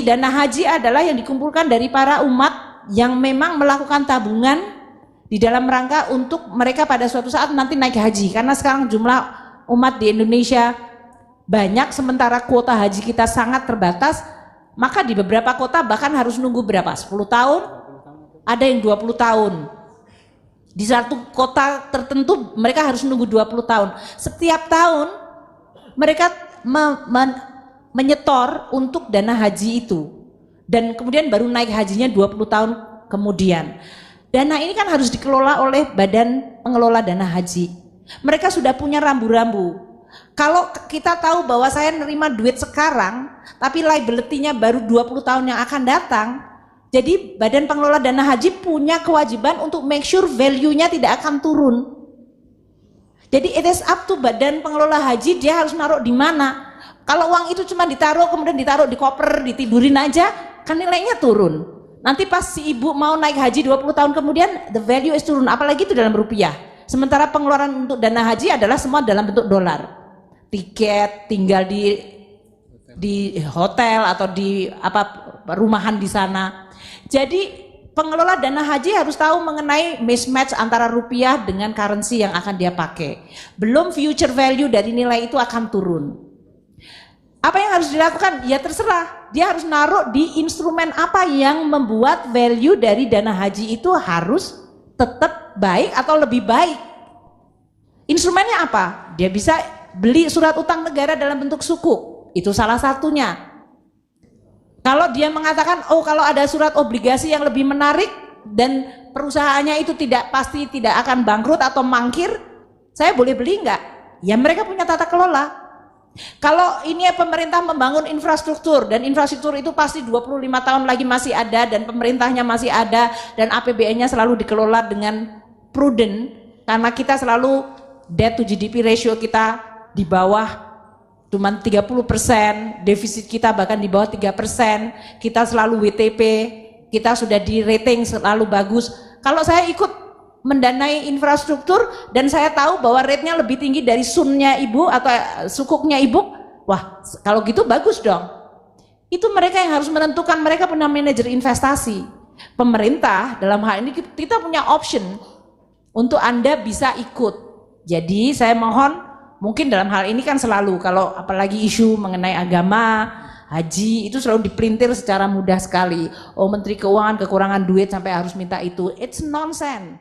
Dana haji adalah yang dikumpulkan dari para umat yang memang melakukan tabungan di dalam rangka untuk mereka pada suatu saat nanti naik haji. Karena sekarang jumlah umat di Indonesia banyak, sementara kuota haji kita sangat terbatas, maka di beberapa kota bahkan harus nunggu berapa? 10 tahun? Ada yang 20 tahun. Di satu kota tertentu mereka harus nunggu 20 tahun. Setiap tahun mereka menyetor untuk dana haji itu, dan kemudian baru naik hajinya 20 tahun kemudian. Dana ini kan harus dikelola oleh badan pengelola dana haji. Mereka sudah punya rambu-rambu. Kalau kita tahu bahwa saya nerima duit sekarang tapi liability-nya baru 20 tahun yang akan datang, jadi badan pengelola dana haji punya kewajiban untuk make sure value-nya tidak akan turun. Jadi it is up to badan pengelola haji, dia harus naruh di mana. Kalau uang itu cuma ditaruh, kemudian ditaruh di koper, ditidurin aja, kan nilainya turun. Nanti pas si ibu mau naik haji 20 tahun kemudian, the value is turun, apalagi itu dalam rupiah. Sementara pengeluaran untuk dana haji adalah semua dalam bentuk dolar. Tiket, tinggal di hotel atau di rumahan di sana. Jadi pengelola dana haji harus tahu mengenai mismatch antara rupiah dengan currency yang akan dia pakai. Belum future value dari nilai itu akan turun. Apa yang harus dilakukan? Ya terserah, dia harus naruh di instrumen apa yang membuat value dari dana haji itu harus tetap baik atau lebih baik. Instrumennya apa? Dia bisa beli surat utang negara dalam bentuk sukuk, itu salah satunya. Kalau dia mengatakan, oh kalau ada surat obligasi yang lebih menarik dan perusahaannya itu pasti tidak akan bangkrut atau mangkir, saya boleh beli enggak? Ya mereka punya tata kelola. Kalau ini pemerintah membangun infrastruktur, dan infrastruktur itu pasti 25 tahun lagi masih ada, dan pemerintahnya masih ada, dan APBN-nya selalu dikelola dengan prudent, karena kita selalu debt to GDP ratio kita di bawah cuman 30%, defisit kita bahkan di bawah 3%, kita selalu WTP, kita sudah di rating selalu bagus. Kalau saya ikut mendanai infrastruktur dan saya tahu bahwa rate-nya lebih tinggi dari sunnya ibu atau sukuknya ibu, wah kalau gitu bagus dong. Itu mereka yang harus menentukan, mereka punya manajer investasi. Pemerintah dalam hal ini kita punya option untuk Anda bisa ikut. Jadi saya mohon, mungkin dalam hal ini kan selalu kalau apalagi isu mengenai agama, haji itu selalu dipelintir secara mudah sekali. Oh Menteri Keuangan kekurangan duit sampai harus minta itu, it's nonsense.